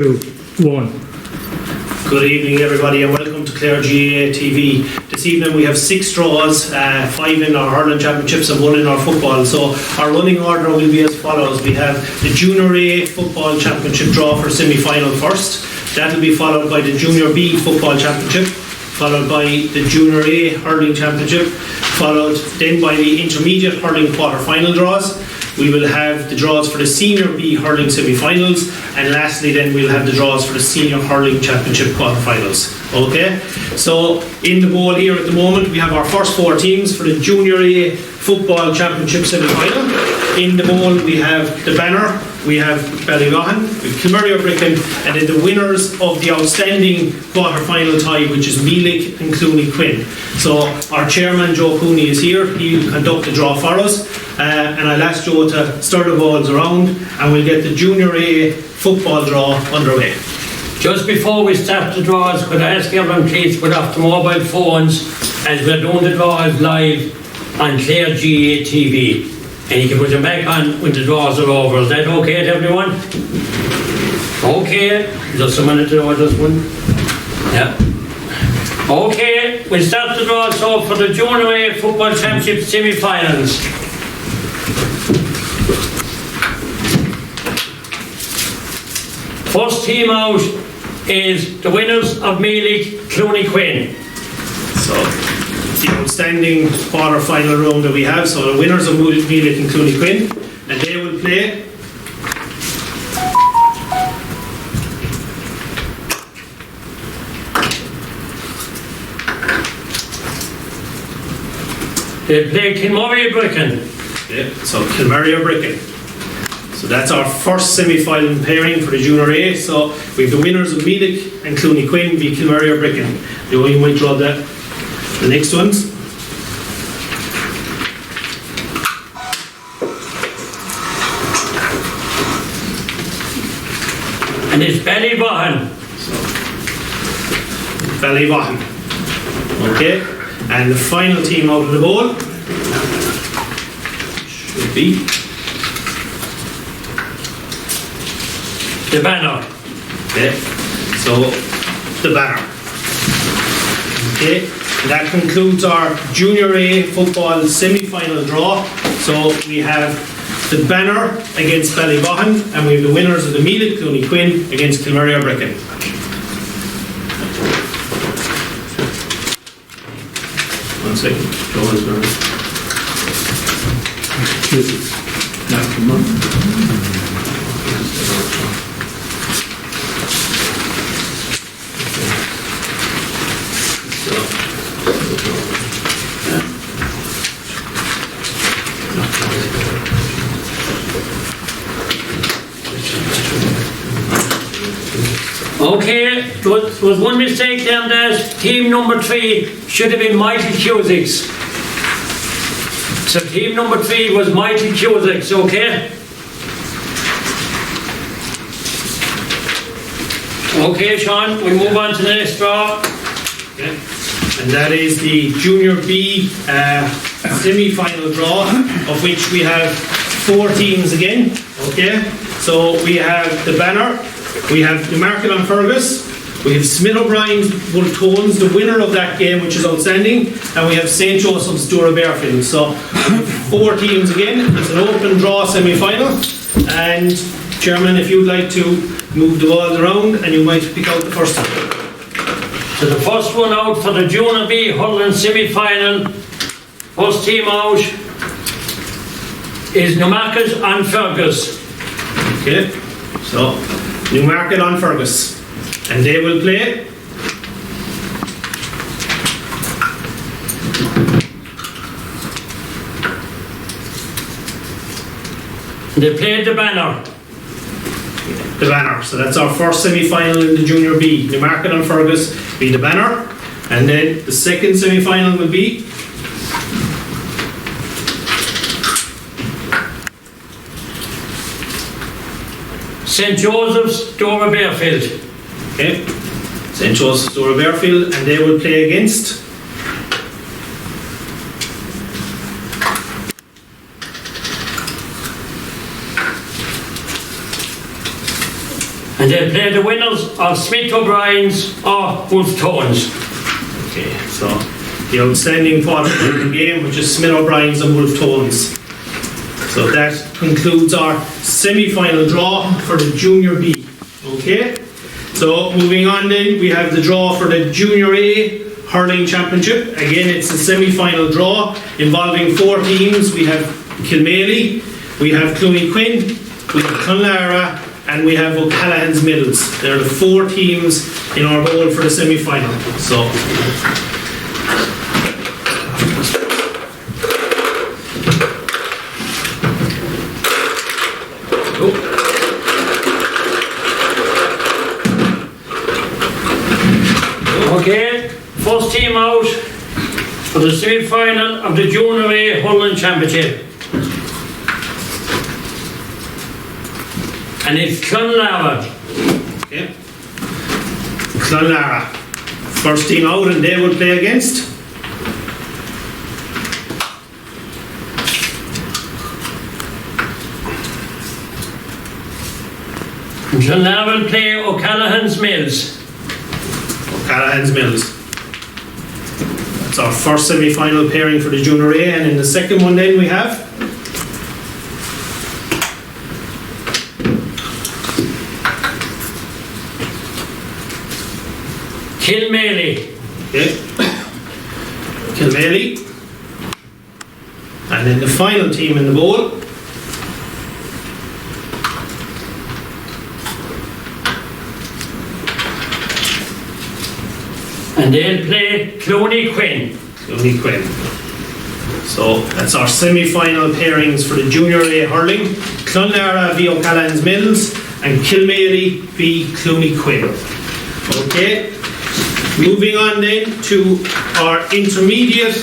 1. Good evening everybody and welcome to Clare GAA TV. This evening we have 6 draws, 5 in our hurling championships and 1 in our football. So our running order will be as follows. We have the Junior A football championship draw for semi-final first. That will be followed by the Junior B football championship, followed by the Junior A hurling championship, followed then by the intermediate hurling quarter-final draws. We will have the draws for the Senior B hurling semi-finals, and lastly then we'll have the draws for the Senior hurling championship quarter-finals. Okay, so in the bowl here at the moment we have our first 4 teams for the Junior A football championship semi-final. In the bowl we have the banner, we have Ballyvaughan, we have Kilmurray O'Brien, and then the winners of the outstanding quarter-final tie, which is Meelick and Clooney Quinn. So our chairman Joe Cooney is here. He will conduct the draw for us, and I'll ask Joe to stir the balls around and we'll get the Junior A football draw underway. Just before we start the draws, could I ask everyone please to put off the mobile phones as we're doing the draws live on Clare GAA TV, and you can put them back on when the draws are over. Is that okay to everyone? Okay, just a minute to know this one. Yeah. Okay, we'll start the draws off for the Junior A football championship semi-finals. First team out is the winners of Meelick, Clooney Quinn. So the outstanding quarter-final round that we have, so the winners of Meelick and Clooney Quinn, and they will play Kilmurray O'Brien. Yeah, so Kilmurray O'Brien. So that's our first semi-final pairing for the Junior A. So we have the winners of Meelick and Clooney Quinn be Kilmurray O'Brien. You might draw the next ones. And it's Ballyvaughan. So Ballyvaughan. Okay. And the final team out of the bowl should be the banner. Okay, so the banner. Okay, that concludes our Junior A football semi-final draw. So we have the banner against Ballyvaughan, and we have the winners of the Meelick Clooney Quinn against Kilmurray O'Brien. One second, Joe is going Okay, there was one mistake there, that team number 3 should have been Michael Cusick's. So team number 3 was Michael Cusick's, okay? Okay, Sean, we move on to the next draw. Okay. And that is the Junior B semi-final draw, of which we have 4 teams again. Okay, so we have the banner, we have Newmarket on Fergus, we have Smith O'Brien's Tones, the winner of that game, which is outstanding, and we have St. Joseph's Dura Bearfield. So 4 teams again. It's an open draw semi-final, and Chairman, if you'd like to move the balls around and you might pick out the first one. So the first one out for the Junior B hurling semi-final, first team out is Newmarket on Fergus. Okay, so Newmarket on Fergus, and they will play they played the banner. the banner. So that's our first semi-final in the Junior B. Newmarket on Fergus be the banner, and then the second semi-final will be St. Joseph's Dora Bearfield. okay, St. Joseph's Dura Bearfield, and they will play against And And they play the winners of Smith O'Brien's or Wolf Tones. Okay, so the outstanding quarter-final game, which is Smith O'Brien's and Wolf Tones. So that concludes our semi-final draw for the Junior B. Okay, so moving on then, we have the draw for the Junior A Hurling Championship. Again, it's a semi-final draw involving 4 teams. We have Kilmaley, we have Clooney Quinn, we have Clonlara, and we have O'Callaghan's Mills. They're the 4 teams in our bowl for the semi-final. So okay, first team out for the semi-final of the Junior A Hurling Championship. And it's Clonlara. okay, Clonlara, first team out, and they will play against Clonlara will play O'Callaghan's Mills. O'Callaghan's Mills. That's our first semi-final pairing for the Junior A, and in the second one then we have Kilmaley. okay, Kilmaley, and then the final team in the bowl And they'll play Clooney Quinn. Clooney Quinn. So that's our semi-final pairings for the Junior A Hurling. Clonlara v O'Callaghan's Mills and Kilmaley v Clooney Quinn. Okay, moving on then to our intermediate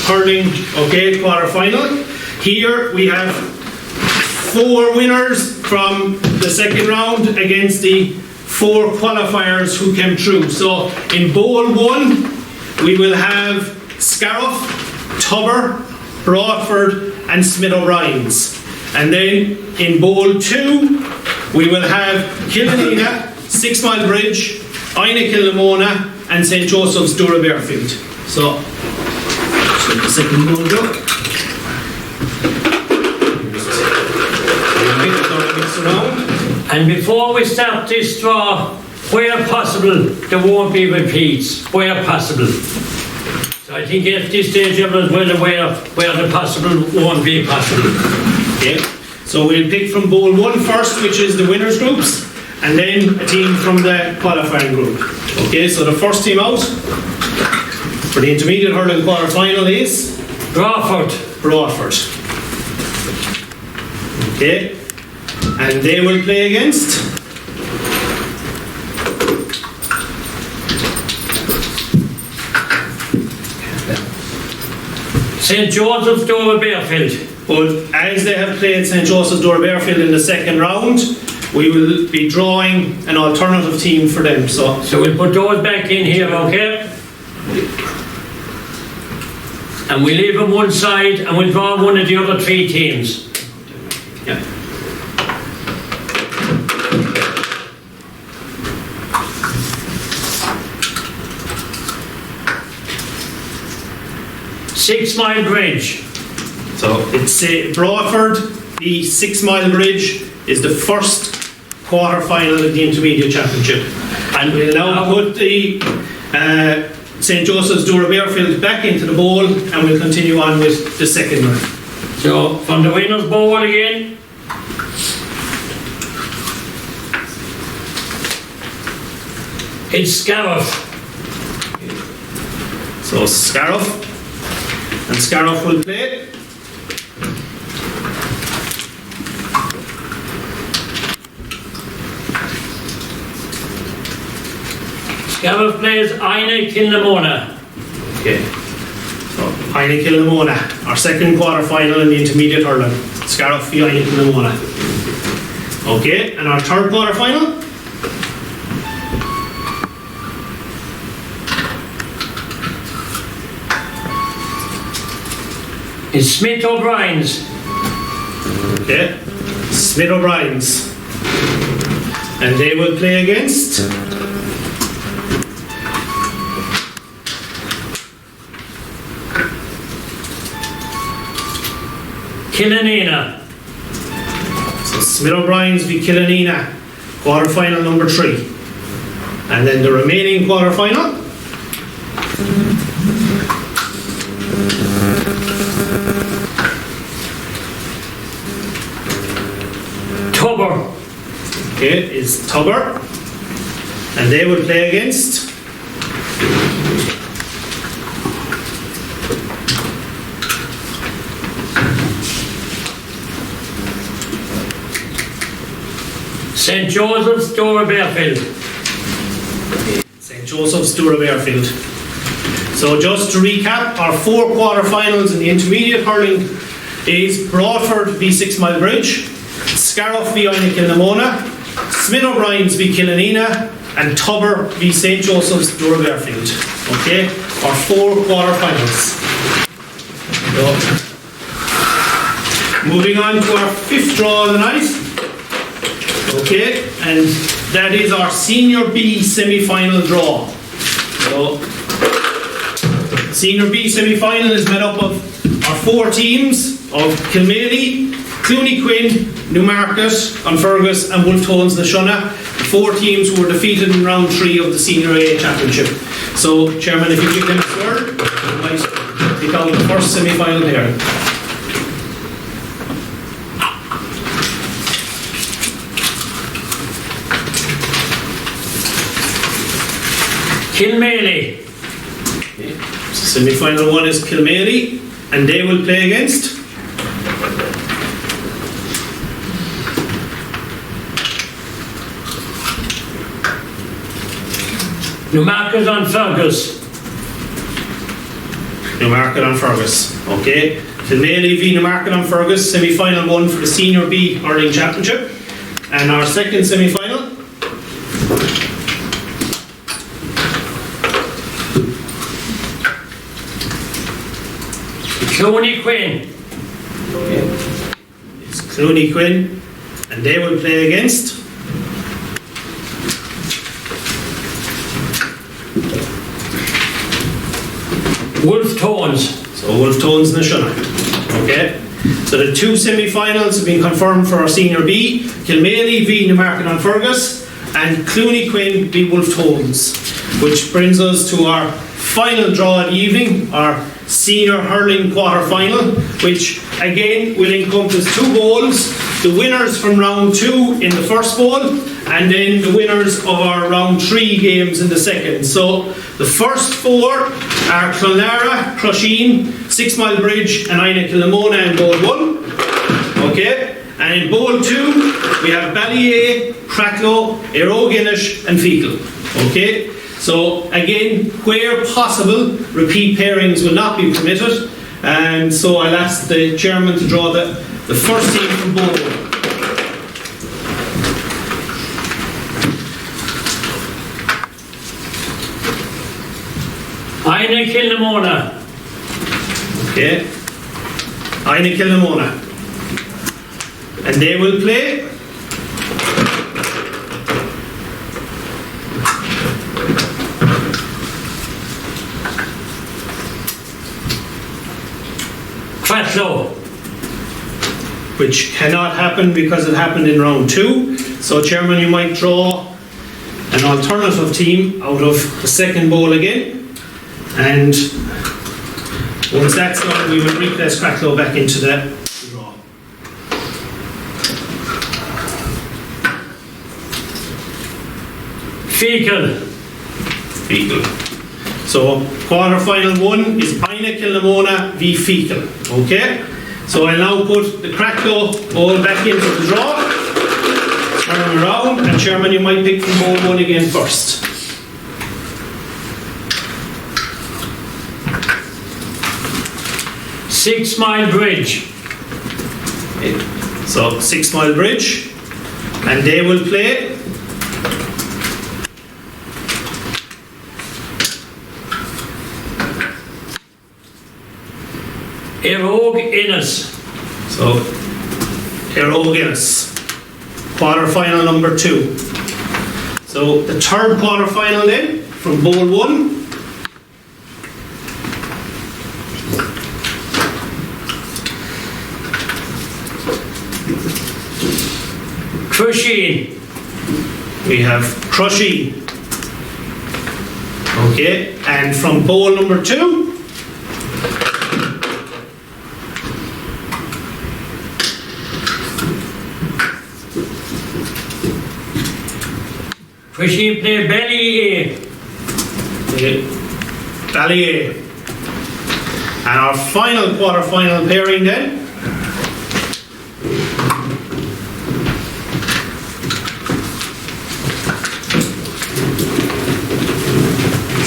hurling, okay, quarter-final. Here we have 4 winners from the second round against the 4 qualifiers who came through. So in Bowl 1 we will have Scariff, Tubber, Broadford and Smith O'Brien's. And then in Bowl 2 we will have Killanena, 6 Mile Bridge, Ina Killamona and St. Joseph's Dura Bearfield. So the second bowl go. Mix around. And before we start this draw, where possible, there won't be repeats, where possible. So I think at this stage everyone's well aware where the possible won't be possible. Okay, so we'll pick from Bowl 1 first, which is the winners groups, and then a team from the qualifying group. Okay, so the first team out for the intermediate hurling quarter final is Broadford. Okay, and they will play against St. Joseph's Dura Bearfield. But as they have played St. Joseph's Dura Bearfield in the second round, we will be drawing an alternative team for them. So we'll put those back in here, okay? And we leave them one side and we'll draw one of the other 3 teams. yeah. Six Mile Bridge. So it's Broadford, the 6 Mile Bridge is the first quarter final of the intermediate championship. And we'll now put the St. Joseph's Dura Bearfield back into the bowl and we'll continue on with the second one. So from the winners bowl again. It's Scariff. So Scariff. And Scariff will play. Scariff plays Ina Killamona. Okay. So Ina Killamona, our second quarter final in the intermediate hurling. Scariff v Ina Killamona. Okay, and our third quarter final. It's Smith O'Brien's. Okay, Smith O'Brien's. and they will play against Killanena. so Smith O'Brien's v Killanena, quarter-final number 3. And then the remaining quarter-final, Tubber. okay, is Tubber, and they will play against St. Joseph's, Dora Bearfield. St. Joseph's, Dura Bearfield. So just to recap, our 4 quarter-finals in the intermediate hurling is Broadford v 6 Mile Bridge, Scariff v Kilnamona, Smith O'Brien's v Killanena, and Tubber v St. Joseph's, Dura Bearfield. Okay, our 4 quarter-finals. So, moving on to our 5th draw of the night. Okay, and that is our Senior B semi-final draw. So, Senior B semi-final is made up of our 4 teams of Kilmaley, Clooney Quinn, Newmarket, Fergus, and Wolf Tones Nashuna. 4 teams who were defeated in round 3 of the Senior A Championship. So, Chairman, if you give them a word, you might pick out the first semi-final pairing. Kilmaley. Semi-final 1 is Kilmaley, and they will play against Newmarket and Fergus. Newmarket and Fergus. Okay, Kilmaley v Newmarket and Fergus, semi-final 1 for the Senior B Hurling Championship, and our second semi-final Clooney Quinn. is Clooney Quinn, and they will play against Wolf Tones. so Wolf Tones Nashuna. Okay, so the 2 semi-finals have been confirmed for our Senior B: Kilmaley v Newmarket and Fergus, and Clooney Quinn v Wolf Tones, which brings us to our final draw of the evening, our Senior Hurling quarter-final, which again will encompass 2 bowls, the winners from round 2 in the first bowl, and then the winners of our round 3 games in the second. So the first 4 are Clonlara, Crusheen, 6 Mile Bridge, and Ina Kilnamona in bowl 1. Okay, and in bowl 2 we have Ballyea, Cracklow, Eroguinness, and Fecal. Okay. So again, where possible, repeat pairings will not be permitted, and so I'll ask the chairman to draw the first team from bowl 1. Ina Kilnamona. Okay, Ina Kilnamona, and they will play Cracklow. which cannot happen because it happened in round 2. So, Chairman, you might draw an alternative team out of the second bowl again, and once that's done, we will replace Cracklow back into the draw. Fecal. So, quarter-final 1 is Ina Kilnamona v Fecal. Okay? So I'll now put the Cracklow bowl back into the draw. Turn around, and Chairman, you might pick from bowl 1 again first. Six Mile Bridge. Okay. So 6 Mile Bridge, and they will play Eroguinness. So Eroguinness, quarter final number 2. So the third quarter-final then, from Bowl 1. Crushing. We have Crushing. Okay, and from Bowl number 2. Crushing play Ballyea. Ballyea. And our final quarter-final pairing then.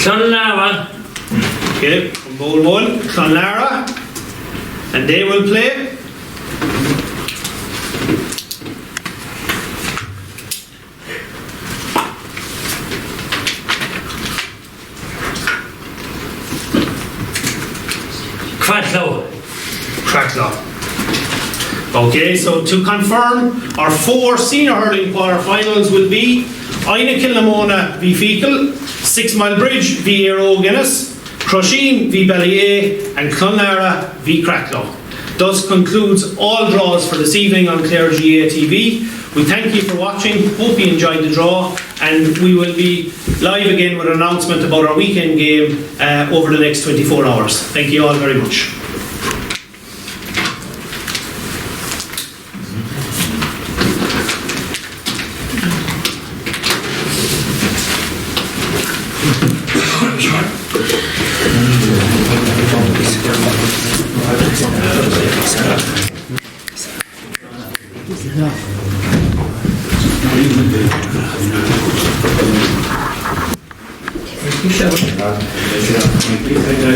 Clonlara. Okay, from Bowl 1, Clonlara. And they will play Cracklow. Okay, so to confirm, our 4 senior hurling quarter-finals will be Aina Kilnamona v Fecal, 6 Mile Bridge v Aero Guinness, Crusheen v Ballyea, and Clonlara v Cracklow. Thus concludes all draws for this evening on Clare GA TV. We thank you for watching, hope you enjoyed the draw, and we will be live again with an announcement about our weekend game over the next 24 hours. Thank you all very much.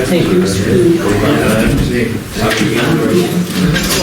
Thank you.